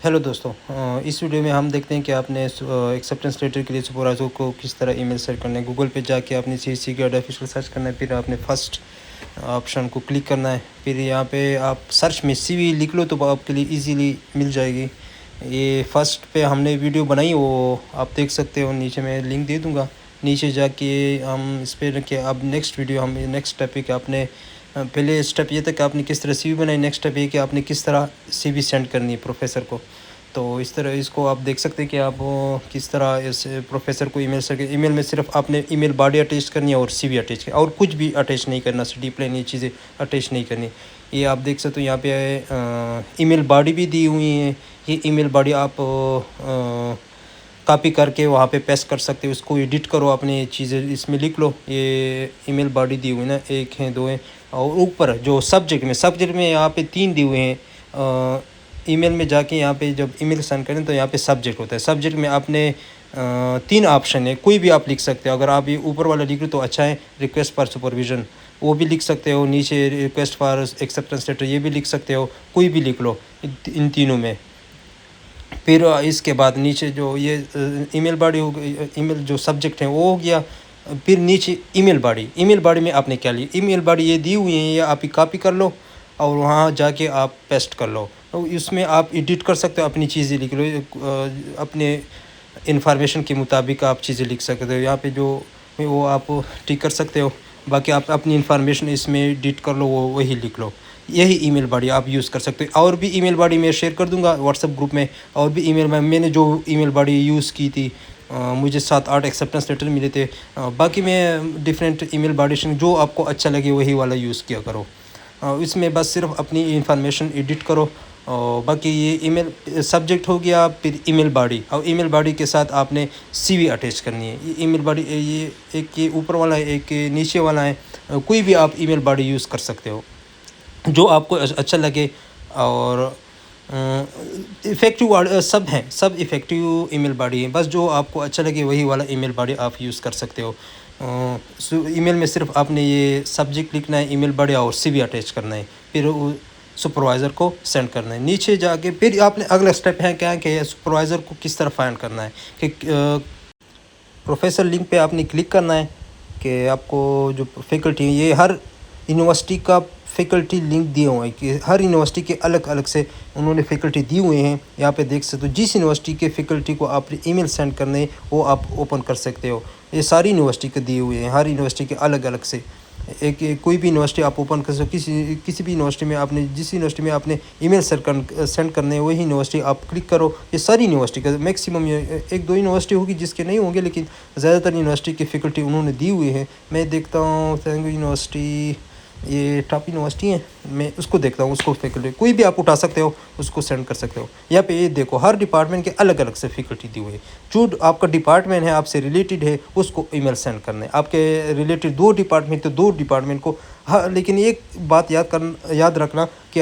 Hello दोस्तों, इस video में हम देखते हैं कि आपने एक्सेप्टेंस लेटर के लिए सुपरवाइजर को किस तरह ईमेल सेंड करना है। गूगल पे जाके आपने सीएससी की ऑफिशियल सर्च करना है, फिर आपने फर्स्ट ऑप्शन को क्लिक करना है। फिर यहाँ पे आप सर्च में सीवी लिख लो तो आपके लिए इजीली मिल जाएगी। ये फर्स्ट पे हमने वीडियो बनाई, वो आप देख सकते हो, नीचे मैं लिंक दे दूँगा। नीचे जाके हम इस पर रखिए। अब नेक्स्ट वीडियो हम नेक्स्ट टॉपिक आपने पहले स्टेप ये था कि आपने किस तरह सीवी बनाई, नेक्स्ट स्टेप ये कि आपने किस तरह सीवी सेंड करनी है प्रोफेसर को। तो इस तरह इसको आप देख सकते हैं कि आप किस तरह इस प्रोफेसर को ईमेल से ईमेल में सिर्फ आपने ईमेल बॉडी अटैच करनी है और सीवी अटैच करनी, और कुछ भी अटैच नहीं करना, डी प्लेन ये चीज़ें अटैच नहीं करनी। ये आप देख सकते हो यहाँ पे ईमेल बॉडी भी दी हुई है। ये ईमेल बॉडी आप कॉपी करके वहाँ पे पेस्ट कर सकते हो, उसको एडिट करो, अपनी चीज़ें इसमें लिख लो। ये ईमेल बॉडी दी हुई है ना, एक है, दो है, और ऊपर जो सब्जेक्ट में यहाँ पे 3 दिए हुए हैं। ईमेल में जाके यहाँ पे जब ईमेल सेंड करें तो यहाँ पे सब्जेक्ट होता है। सब्जेक्ट में आपने 3 ऑप्शन है, कोई भी आप लिख सकते हो। अगर आप ये ऊपर वाला लिख लो तो अच्छा है, रिक्वेस्ट फॉर सुपरविजन वो भी लिख सकते हो। नीचे रिक्वेस्ट फॉर एक्सेप्टेंस लेटर ये भी लिख सकते हो, कोई भी लिख लो इन तीनों में। फिर इसके बाद नीचे जो ये ईमेल बॉडी हो गई, ईमेल जो सब्जेक्ट है वो हो गया। फिर नीचे ईमेल बॉडी में आपने क्या लिया, ईमेल बॉडी ये दी हुई है, ये आप ही कॉपी कर लो और वहाँ जाके आप पेस्ट कर लो। तो इसमें आप एडिट कर सकते हो, अपनी चीज़ें लिख लो, अपने इंफॉर्मेशन के मुताबिक आप चीज़ें लिख सकते हो। यहाँ पे जो वो आप टिक कर सकते हो, बाकी आप अपनी इंफॉर्मेशन इसमें एडिट कर लो, वो वही लिख लो। यही ईमेल बॉडी आप यूज़ कर सकते हो। और भी ईमेल बॉडी मैं शेयर कर दूंगा व्हाट्सएप ग्रुप में। और भी ईमेल में मैंने जो ईमेल बॉडी यूज़ की थी, मुझे 7-8 एक्सेप्टेंस लेटर मिले थे। बाकी मैं डिफरेंट ईमेल बॉडी जो आपको अच्छा लगे वही वाला यूज़ किया करो। इसमें बस सिर्फ अपनी इंफॉर्मेशन एडिट करो। और बाकी ये ईमेल सब्जेक्ट हो गया, फिर ईमेल बॉडी, और ईमेल बॉडी के साथ आपने सीवी अटैच करनी है। ये ईमेल बॉडी, ये एक ये ऊपर वाला है, एक नीचे वाला है। कोई भी आप ईमेल बॉडी यूज़ कर सकते हो जो आपको अच्छा लगे। और इफ़ेक्टिव सब हैं, सब इफ़ेक्टिव ईमेल बॉडी है, बस जो आपको अच्छा लगे वही वाला ईमेल बॉडी आप यूज़ कर सकते हो। ईमेल में सिर्फ आपने ये सब्जेक्ट लिखना है, ईमेल बॉडी, और सीवी अटैच करना है, फिर सुपरवाइज़र को सेंड करना है। नीचे जाके फिर आपने अगला स्टेप है क्या कि सुपरवाइज़र को किस तरह फाइंड करना है, कि प्रोफेसर लिंक पे आपने क्लिक करना है। कि आपको जो फैकल्टी है, ये हर यूनिवर्सिटी का फैकल्टी लिंक दिए हुए हैं, कि हर यूनिवर्सिटी के अलग अलग से उन्होंने फैकल्टी दी हुए हैं। यहाँ पे देख सकते हो, जिस यूनिवर्सिटी के फैकल्टी को आप ईमेल सेंड करने हैं वो आप ओपन कर सकते हो। ये सारी यूनिवर्सिटी के दिए हुए हैं, हर यूनिवर्सिटी के अलग अलग से। एक कोई भी यूनिवर्सिटी आप ओपन कर सकते हो। किसी भी यूनिवर्सिटी में आपने, जिस यूनिवर्सिटी में आपने ईमेल सेंड करने हैं वही यूनिवर्सिटी आप क्लिक करो। ये सारी यूनिवर्सिटी का मैक्सिमम, ये 1-2 यूनिवर्सिटी होगी जिसके नहीं होंगे, लेकिन ज़्यादातर यूनिवर्सिटी की फ़ैकल्टी उन्होंने दी हुई है। मैं देखता हूँ तेलंगाना यूनिवर्सिटी, ये टॉप यूनिवर्सिटी है, मैं उसको देखता हूँ, उसको फैकल्टी कोई भी आप उठा सकते हो, उसको सेंड कर सकते हो। यहाँ पे ये देखो, हर डिपार्टमेंट के अलग अलग से फैकल्टी दी हुई है। जो आपका डिपार्टमेंट है, आपसे रिलेटेड है, उसको ईमेल सेंड करना है। आपके रिलेटेड 2 डिपार्टमेंट तो 2 डिपार्टमेंट को। हाँ, लेकिन एक बात याद रखना कि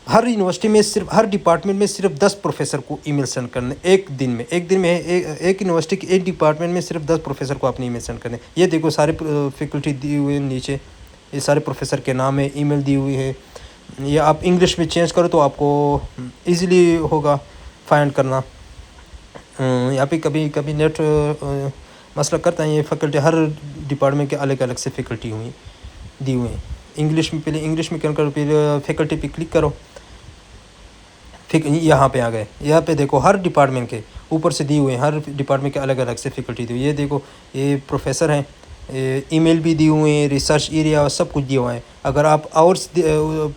हर यूनिवर्सिटी में सिर्फ, हर डिपार्टमेंट में सिर्फ 10 प्रोफेसर को ईमेल सेंड करने एक दिन में। एक यूनिवर्सिटी के एक डिपार्टमेंट में सिर्फ 10 प्रोफेसर को अपने ईमेल सेंड करने। ये देखो सारे फैकल्टी दी हुई है नीचे, ये सारे प्रोफेसर के नाम है, ईमेल दी हुई है। ये आप इंग्लिश में चेंज करो तो आपको इजीली होगा फाइंड करना। यहाँ पे कभी कभी नेट मसला करता है। ये फैकल्टी हर डिपार्टमेंट के अलग अलग से फैकल्टी दी हुई हैं। इंग्लिश में, पहले इंग्लिश में क्लिक करो, फिर फैकल्टी पे क्लिक करो, फिर यहाँ पे आ गए। यहाँ पे देखो हर डिपार्टमेंट के ऊपर से दी हुए हैं, हर डिपार्टमेंट के अलग अलग से फैकल्टी दी हुई। ये देखो, ये प्रोफेसर हैं, ईमेल भी दी हुए हैं, रिसर्च एरिया सब कुछ दिया हुआ है। अगर आप और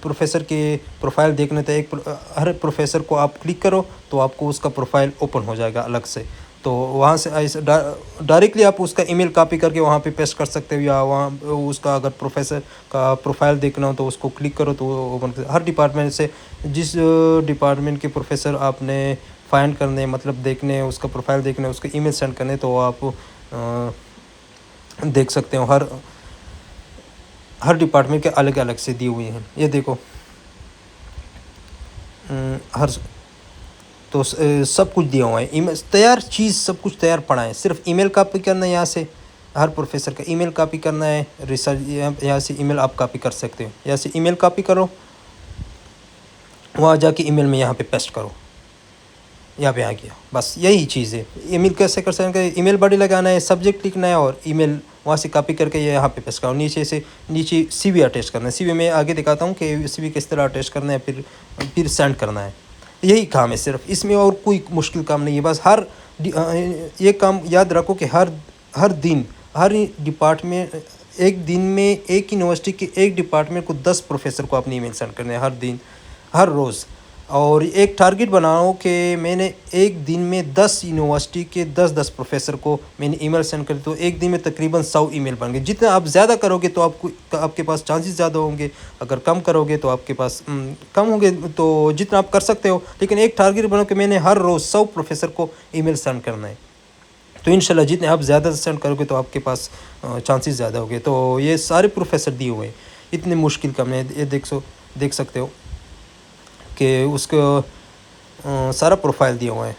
प्रोफेसर के प्रोफाइल देखने तो हर प्रोफेसर को आप क्लिक करो तो आपको उसका प्रोफाइल ओपन हो जाएगा अलग से। तो वहाँ से ऐसे डायरेक्टली आप उसका ईमेल कॉपी करके वहाँ पे पेस्ट कर सकते हो, या वहाँ उसका अगर प्रोफेसर का प्रोफाइल देखना हो तो उसको क्लिक करो तो ओपन कर। हर डिपार्टमेंट से जिस डिपार्टमेंट के प्रोफेसर आपने फाइंड करने, मतलब देखने, उसका प्रोफाइल देखने, उसका ईमेल सेंड करने, तो आप देख सकते हो। हर डिपार्टमेंट के अलग अलग से दी हुई हैं। ये देखो, हर तो सब कुछ दिया हुआ है, ईमेल तैयार, चीज़ सब कुछ तैयार पड़ा है। सिर्फ ईमेल कॉपी करना है, यहाँ से हर प्रोफेसर का ईमेल कॉपी करना है। रिसर्च यहाँ से ईमेल आप कॉपी कर सकते हो, यहाँ से ईमेल कॉपी करो, वहाँ जाके ईमेल में यहाँ पे पेस्ट करो, यहाँ पे आ गया। बस यही चीज़ है। ईमेल कैसे कर सकते हैं, ईमेल बॉडी लगाना है, सब्जेक्ट लिखना है और ईमेल वहाँ से कॉपी करके ये यहाँ पे पेस्ट करो। नीचे से नीचे सीवी अटैच करना है। सीवी में आगे दिखाता हूँ कि सीवी किस तरह अटैच करना है, फिर सेंड करना है। यही काम है सिर्फ, इसमें और कोई मुश्किल काम नहीं है। बस ये काम याद रखो कि हर दिन हर डिपार्टमेंट, एक दिन में एक यूनिवर्सिटी के एक डिपार्टमेंट को 10 प्रोफेसर को अपनी ईमेल सेंड करने हैं हर दिन, हर रोज़। और एक टारगेट बनाओ कि मैंने एक दिन में 10 यूनिवर्सिटी के 10-10 प्रोफेसर को मैंने ईमेल सेंड कर, तो एक दिन में तकरीबन 100 ईमेल बन गए। जितना आप ज़्यादा करोगे तो आपके पास चांसेस ज़्यादा होंगे, अगर कम करोगे तो आपके पास कम होंगे। तो जितना आप कर सकते हो, लेकिन एक टारगेट बनाओ कि मैंने हर रोज़ 100 प्रोफेसर को ईमेल सेंड करना है। तो इंशाल्लाह जितने आप ज़्यादा सेंड करोगे तो आपके पास चांसेस ज़्यादा होंगे। तो ये सारे प्रोफेसर दिए हुए हैं, इतने मुश्किल काम है। ये देख सकते हो कि उसको सारा प्रोफाइल दिया हुआ है,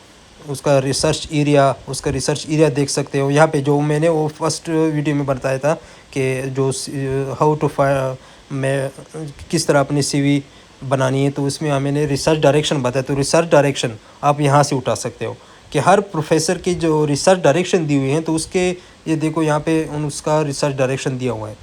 उसका रिसर्च एरिया देख सकते हो। यहाँ पे जो मैंने वो फर्स्ट वीडियो में बताया था कि जो हाउ टू मैं किस तरह अपनी सीवी बनानी है, तो उसमें मैंने रिसर्च डायरेक्शन बताया। तो रिसर्च डायरेक्शन आप यहाँ से उठा सकते हो कि हर प्रोफेसर की जो रिसर्च डायरेक्शन दी हुई है, तो उसके ये देखो यहाँ पे उसका रिसर्च डायरेक्शन दिया हुआ है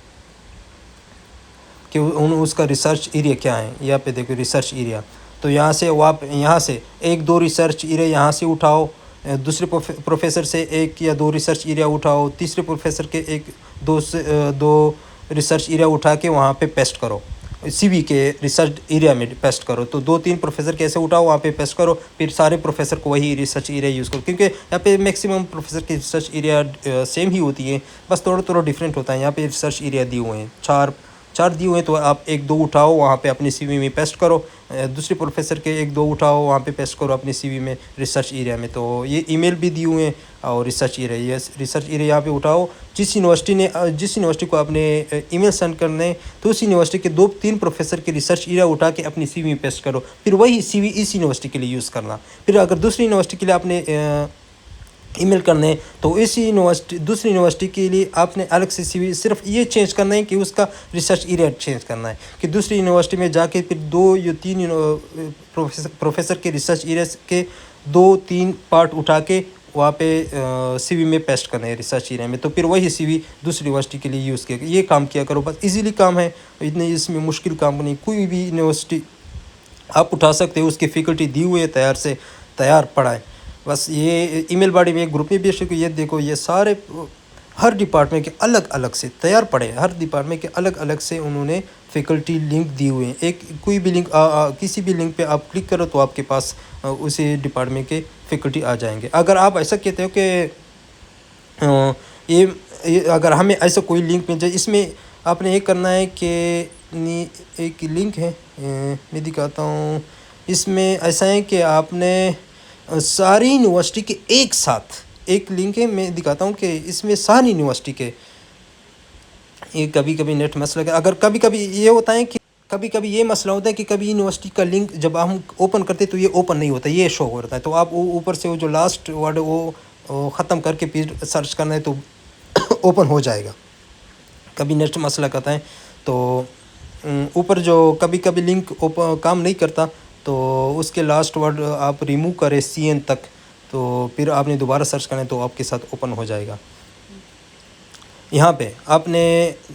कि उसका रिसर्च एरिया क्या है। यहाँ पे देखो रिसर्च एरिया, तो यहाँ से वो आप यहाँ से 1-2 रिसर्च एरिया यहाँ से उठाओ, दूसरे प्रोफेसर से 1 या 2 रिसर्च एरिया उठाओ, तीसरे प्रोफेसर के 1-2 रिसर्च एरिया उठा के वहाँ पे पेस्ट करो, सीवी के रिसर्च एरिया में पेस्ट करो। तो 2-3 प्रोफेसर कैसे उठाओ, वहाँ पे पेस्ट करो, फिर सारे प्रोफेसर को वही रिसर्च एरिया यूज़ करो, क्योंकि यहाँ पे मैक्सिमम प्रोफेसर की रिसर्च एरिया सेम ही होती है, बस थोड़ा डिफरेंट होता है। यहाँ पे रिसर्च एरिया दिए हुए हैं, चार दिए हुए हैं, तो आप 1-2 उठाओ, वहाँ पे अपनी सीवी में पेस्ट करो। दूसरे प्रोफेसर के 1-2 उठाओ, वहाँ पे पेस्ट करो अपनी सीवी में रिसर्च एरिया में। तो ये ईमेल भी दिए हुए हैं और रिसर्च एरिया, ये रिसर्च एरिया यहाँ पे उठाओ। जिस यूनिवर्सिटी को आपने ईमेल सेंड करने, तो उस यूनिवर्सिटी के 2-3 प्रोफेसर के रिसर्च एरिया उठा के अपनी सीवी में पेस्ट करो। फिर वही सीवी इस यूनिवर्सिटी के लिए यूज़ करना। फिर अगर दूसरी यूनिवर्सिटी के लिए आपने ईमेल करने, तो दूसरी यूनिवर्सिटी के लिए आपने अलग से सीवी सिर्फ ये चेंज करना है कि उसका रिसर्च एरिया चेंज करना है, कि दूसरी यूनिवर्सिटी में जाके फिर 2 या 3 प्रोफेसर के रिसर्च एरिया के 2-3 पार्ट उठा के वहाँ पे सीवी में पेस्ट करना है रिसर्च एरिया में। तो फिर वही सीवी दूसरी यूनिवर्सिटी के लिए यूज़ किया। ये काम किया करो, बस इजीली काम है, इतने इसमें मुश्किल काम नहीं। कोई भी यूनिवर्सिटी आप उठा सकते हो, उसकी फैकल्टी दी हुई है तैयार पड़ा है। बस ये ईमेल बॉडी में एक ग्रुप में भी है। ये देखो, ये सारे हर डिपार्टमेंट के अलग अलग से तैयार पड़े हैं, हर डिपार्टमेंट के अलग अलग से उन्होंने फैकल्टी लिंक दी हुए हैं। एक कोई भी लिंक किसी भी लिंक पे आप क्लिक करो तो आपके पास उसी डिपार्टमेंट के फैकल्टी आ जाएंगे। अगर आप ऐसा कहते हो कि ये अगर हमें ऐसा कोई लिंक मिल जाए, इसमें आपने ये करना है कि एक लिंक है, मैं दिखाता हूँ। इसमें ऐसा है कि आपने सारी यूनिवर्सिटी के एक साथ एक लिंक है, मैं दिखाता हूँ कि इसमें सारी यूनिवर्सिटी के, ये कभी नेट मसला है। अगर कभी ये होता है कि कभी ये मसला होता है कि कभी यूनिवर्सिटी का लिंक जब हम ओपन करते तो ये ओपन नहीं होता, ये शो होता है। तो आप ऊपर से वो जो लास्ट वर्ड वो ख़त्म करके फिर सर्च करना है तो ओपन हो जाएगा। कभी नेट मसला करता है तो ऊपर जो कभी लिंक काम नहीं करता, तो उसके लास्ट वर्ड आप रिमूव करें CN तक, तो फिर आपने दोबारा सर्च करना है तो आपके साथ ओपन हो जाएगा। यहाँ पे आपने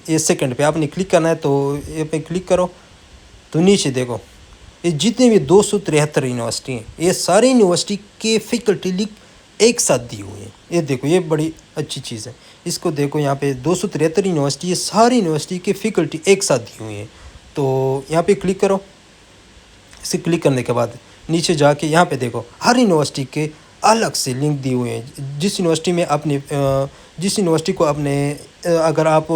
ये सेकंड पे आपने क्लिक करना है, तो ये पे क्लिक करो तो नीचे देखो ये जितने भी 273 यूनिवर्सिटी हैं, ये सारी यूनिवर्सिटी के फैकल्टी लिंक एक साथ दी हुई हैं। ये देखो, ये बड़ी अच्छी चीज़ है। इसको देखो, यहाँ पे 273 यूनिवर्सिटी, ये सारी यूनिवर्सिटी के फैकल्टी एक साथ दी हुई हैं। तो यहाँ पे क्लिक करो। इसे क्लिक करने के बाद नीचे जाके यहाँ पे देखो हर यूनिवर्सिटी के अलग से लिंक दिए हुए हैं। जिस यूनिवर्सिटी को आपने अगर आप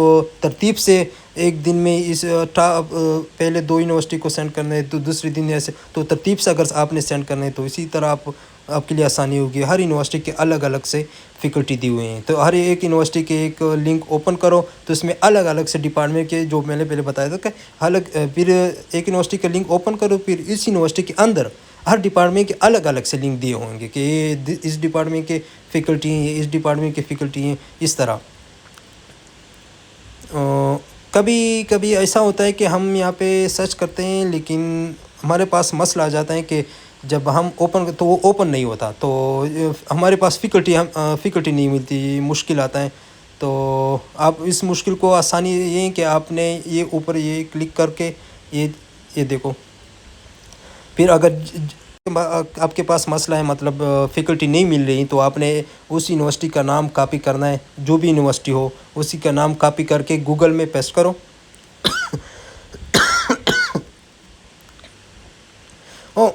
तरतीब से एक दिन में पहले 2 यूनिवर्सिटी को सेंड करना है, तो दूसरे दिन ऐसे, तो तरतीब से अगर आपने सेंड करना है तो इसी तरह आपके लिए आसानी होगी। हर यूनिवर्सिटी के अलग अलग से फैकल्टी दी हुई हैं, तो हर एक यूनिवर्सिटी के एक लिंक ओपन करो तो इसमें अलग अलग से डिपार्टमेंट के, जो मैंने पहले बताया था कि अलग, फिर एक यूनिवर्सिटी का लिंक ओपन करो, फिर इस यूनिवर्सिटी के अंदर हर डिपार्टमेंट के अलग अलग से लिंक दिए होंगे कि ये इस डिपार्टमेंट के फैकल्टी हैं, ये इस डिपार्टमेंट के फैकल्टी हैं। इस तरह कभी ऐसा होता है कि हम यहाँ पे सर्च करते हैं, लेकिन हमारे पास मसला आ जाता है कि जब हम ओपन तो वो ओपन नहीं होता, तो हमारे पास फ़िकल्टी नहीं मिलती, मुश्किल आता है। तो आप इस मुश्किल को आसानी ये है कि आपने ये ऊपर ये क्लिक करके ये ये देखो। फिर अगर आपके पास मसला है, मतलब फ़ैकल्टी नहीं मिल रही, तो आपने उस यूनिवर्सिटी का नाम कॉपी करना है, जो भी यूनिवर्सिटी हो उसी का नाम कॉपी करके गूगल में पेस्ट करो। ओ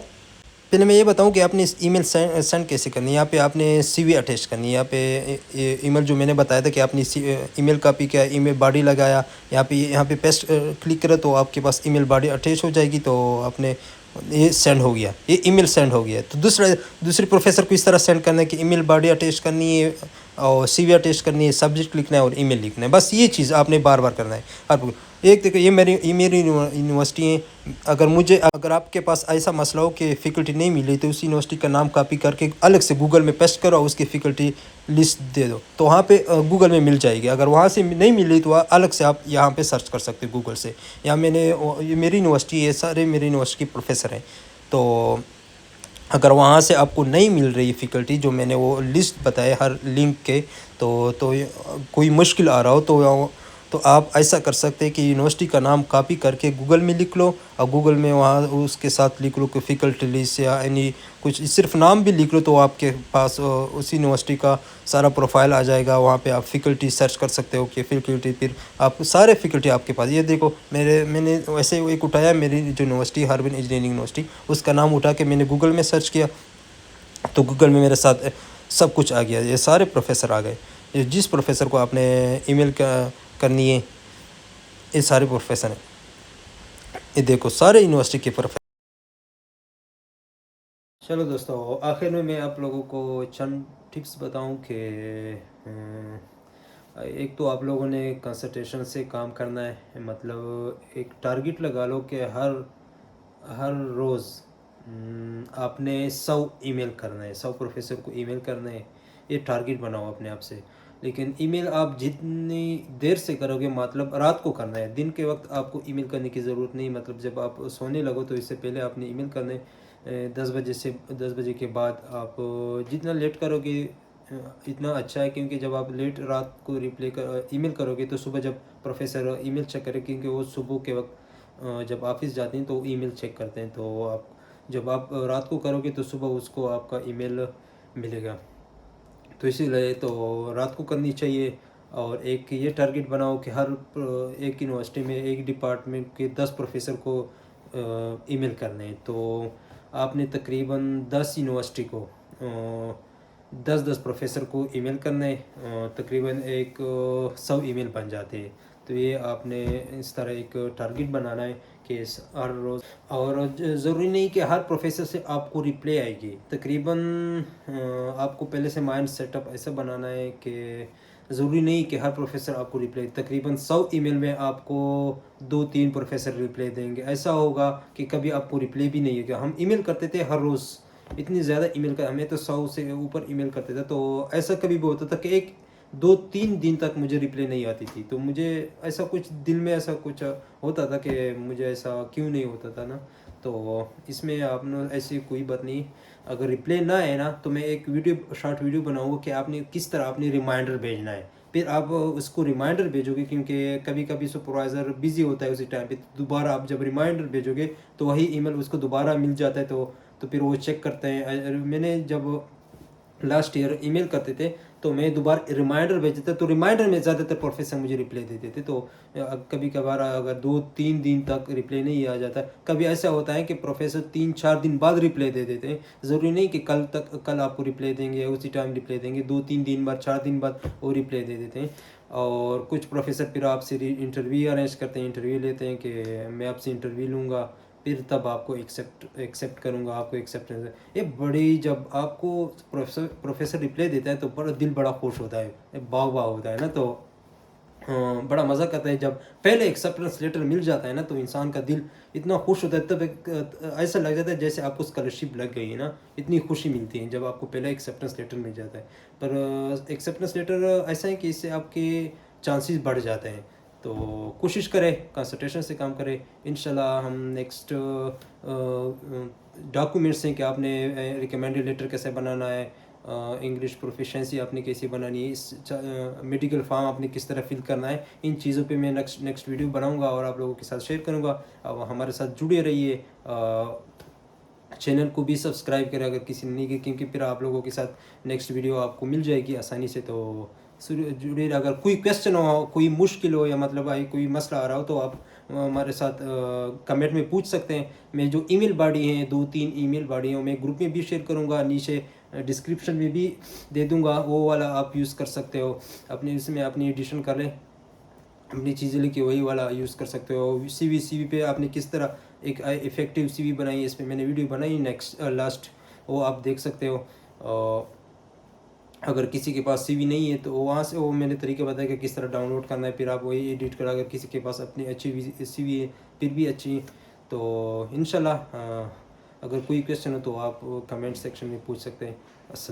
पहले मैं ये बताऊं कि आपने इस ईमेल सेंड कैसे करनी है। यहाँ पे आपने सीवी अटैच करनी है। यहाँ पे ये ईमेल जो मैंने बताया था कि आपने ईमेल कॉपी किया, ईमेल बॉडी लगाया, यहाँ पे पेस्ट क्लिक करो तो आपके पास ईमेल बॉडी अटैच हो जाएगी। तो आपने ये सेंड हो गया, ये ईमेल सेंड हो गया। तो दूसरे प्रोफेसर को इस तरह सेंड करना है कि ईमेल बॉडी अटैच करनी है और सीवी अटैच करनी है, सब्जेक्ट लिखना है और ईमेल लिखना है। बस ये चीज़ आपने बार बार करना है। और एक देखो, ये मेरी यूनिवर्सिटी है। अगर आपके पास ऐसा मसला हो कि फ़ैकल्टी नहीं मिली, तो उस यूनिवर्सिटी का नाम कॉपी करके अलग से गूगल में पेस्ट करो और उसकी फ़ैकल्टी लिस्ट दे दो, तो वहाँ पे गूगल में मिल जाएगी। अगर वहाँ से नहीं मिली तो अलग से आप यहाँ पे सर्च कर सकते हो गूगल से। यहाँ ये मेरी यूनिवर्सिटी है, सारे मेरी यूनिवर्सिटी के प्रोफेसर हैं। तो अगर वहाँ से आपको नहीं मिल रही फ़ैकल्टी, जो मैंने वो लिस्ट बताए हर लिंक के, कोई मुश्किल आ रहा हो, तो आप ऐसा कर सकते हैं कि यूनिवर्सिटी का नाम कॉपी करके गूगल में लिख लो और गूगल में वहाँ उसके साथ लिख लो कि फ़ैकल्टी लिस्ट या एनी कुछ, सिर्फ नाम भी लिख लो तो आपके पास उस यूनिवर्सिटी का सारा प्रोफाइल आ जाएगा। वहाँ पे आप फ़ैकल्टी सर्च कर सकते हो कि फ़ैकल्टी, फिर आप सारे फ़ैकल्टी आपके पास। ये देखो, मैंने वैसे एक उठाया, मेरी जो यूनिवर्सिटी हार्वर्ड इंजीनियरिंग यूनिवर्सिटी, उसका नाम उठा के मैंने गूगल में सर्च किया, तो गूगल में मेरे साथ सब कुछ आ गया, ये सारे प्रोफेसर आ गए। ये जिस प्रोफेसर को आपने ईमेल करनी है, ये सारे प्रोफेसर हैं। ये देखो, सारे यूनिवर्सिटी के प्रोफेसर। चलो दोस्तों, आखिर में मैं आप लोगों को चंद टिप्स बताऊं कि एक तो आप लोगों ने कंसंट्रेशन से काम करना है। मतलब एक टारगेट लगा लो कि हर हर रोज़ आपने 100 ईमेल करना है, 100 प्रोफेसर को ईमेल करना है। ये टारगेट बनाओ अपने आप से। लेकिन ईमेल आप जितनी देर से करोगे, मतलब रात को करना है, दिन के वक्त आपको ईमेल करने की ज़रूरत नहीं। मतलब जब आप सोने लगो तो इससे पहले आपने ईमेल करने 10 बजे के बाद आप जितना लेट करोगे इतना अच्छा है। क्योंकि जब आप लेट रात को ईमेल करोगे तो सुबह जब प्रोफेसर ईमेल चेक करें, क्योंकि वो सुबह के वक्त जब ऑफिस जाते हैं तो ईमेल चेक करते हैं, तो जब आप रात को करोगे तो सुबह उसको आपका ईमेल मिलेगा। तो इसीलिए तो रात को करनी चाहिए। और एक ये टारगेट बनाओ कि हर एक यूनिवर्सिटी में एक डिपार्टमेंट के 10 प्रोफेसर को ईमेल करने हैं। तो आपने तकरीबन 10 यूनिवर्सिटी को 10-10 प्रोफेसर को ईमेल करना है। तकरीबन एक 100 ईमेल बन जाते हैं। तो ये आपने इस तरह एक टारगेट बनाना है कि हर रोज़। और ज़रूरी नहीं कि हर प्रोफेसर से आपको रिप्लाई आएगी। तकरीबन आपको पहले से माइंड सेटअप ऐसा बनाना है कि ज़रूरी नहीं कि हर प्रोफेसर आपको रिप्लाई, तकरीबन 100 ईमेल में आपको 2-3 प्रोफेसर रिप्लाई देंगे। ऐसा होगा कि कभी आपको रिप्लाई भी नहीं होगा। हम ईमेल करते थे हर रोज़, इतनी ज़्यादा ईमेल कर, हमें तो 100 से ऊपर ईमेल करते थे। तो ऐसा कभी भी होता था कि 1-2-3 दिन तक मुझे रिप्लाई नहीं आती थी। तो मुझे ऐसा कुछ दिल में ऐसा कुछ होता था कि मुझे ऐसा क्यों नहीं होता था ना। तो इसमें आपने ऐसी कोई बात नहीं। अगर रिप्लाई ना आए ना, तो मैं एक शॉर्ट वीडियो बनाऊंगा कि आपने किस तरह आपने रिमाइंडर भेजना है। फिर आप उसको रिमाइंडर भेजोगे, क्योंकि कभी कभी सुपरवाइज़र बिजी होता है उसी टाइम पे। तो दोबारा आप जब रिमाइंडर भेजोगे तो वही ईमेल उसको दोबारा मिल जाता है। तो फिर वो चेक करते हैं। मैंने जब लास्ट ईयर ईमेल करते थे तो मैं दोबारा रिमाइंडर भेजता था, तो रिमाइंडर में ज़्यादातर प्रोफेसर मुझे रिप्लाई देते थे। तो कभी कभार अगर 2-3 दिन तक रिप्लाई नहीं आ जाता, कभी ऐसा होता है कि प्रोफेसर 3-4 दिन बाद रिप्लाई दे देते हैं। ज़रूरी नहीं कि कल आपको रिप्लाई देंगे या उसी टाइम रिप्लाई देंगे, 2-3 दिन बाद, 4 दिन बाद वो रिप्लाई दे देते हैं। और कुछ प्रोफेसर फिर आपसे इंटरव्यू अरेंज करते हैं, इंटरव्यू लेते हैं कि मैं आपसे इंटरव्यू लूँगा, फिर तब आपको एक्सेप्ट करूँगा, आपको एक्सेप्टेंस। ये बड़ी, जब आपको प्रोफेसर रिप्लाई देता है तो दिल बड़ा खुश होता है, वाह वाह होता है ना। तो बड़ा मज़ा करता है जब पहले एक्सेप्टेंस लेटर मिल जाता है ना, तो इंसान का दिल इतना खुश होता है। तब ऐसा लग जाता है जैसे आपको स्कॉलरशिप लग गई है ना, इतनी खुशी मिलती है जब आपको पहले एक्सेप्टेंस लेटर मिल जाता है। पर एक्सेप्टेंस लेटर ऐसा है कि इससे आपके चांसेस बढ़ जाते हैं। तो कोशिश करें कंसंट्रेशन से काम करें। इंशाल्लाह हम नेक्स्ट डॉक्यूमेंट्स हैं कि आपने रिकमेंडेड लेटर कैसे बनाना है, इंग्लिश प्रोफिशेंसी आपने कैसे बनानी है, इस मेडिकल फॉर्म आपने किस तरह फिल करना है, इन चीज़ों पे मैं नेक्स्ट वीडियो बनाऊंगा और आप लोगों के साथ शेयर करूंगा। अब हमारे साथ जुड़े रहिए, चैनल को भी सब्सक्राइब करें अगर किसी ने नहीं किया, क्योंकि फिर आप लोगों के साथ नेक्स्ट वीडियो आपको मिल जाएगी आसानी से। तो जुड़े, अगर कोई क्वेश्चन हो, कोई मुश्किल हो, या मतलब कोई मसला आ रहा हो, तो आप हमारे साथ कमेंट में पूछ सकते हैं। मैं जो ईमेल बॉडी हैं, 2-3 ईमेल बॉडी हैं, मैं ग्रुप में भी शेयर करूंगा, नीचे डिस्क्रिप्शन में भी दे दूंगा, वो वाला आप यूज़ कर सकते हो। अपने इसमें अपनी एडिशन कर लें, अपनी चीज़ें लिखी वही वाला यूज़ कर सकते हो। सीवी पे आपने किस तरह एक इफ़ेक्टिव सीवी बनाई है, इस पर मैंने वीडियो बनाई लास्ट, वो आप देख सकते हो। अगर किसी के पास सीवी नहीं है तो वहाँ से वो मैंने तरीका बताया कि किस तरह डाउनलोड करना है, फिर आप वही एडिट करा। अगर किसी के पास अपनी अच्छी सीवी है फिर भी अच्छी, तो इंशाल्लाह अगर कोई क्वेश्चन हो तो आप कमेंट सेक्शन में पूछ सकते हैं। अस्सलाम।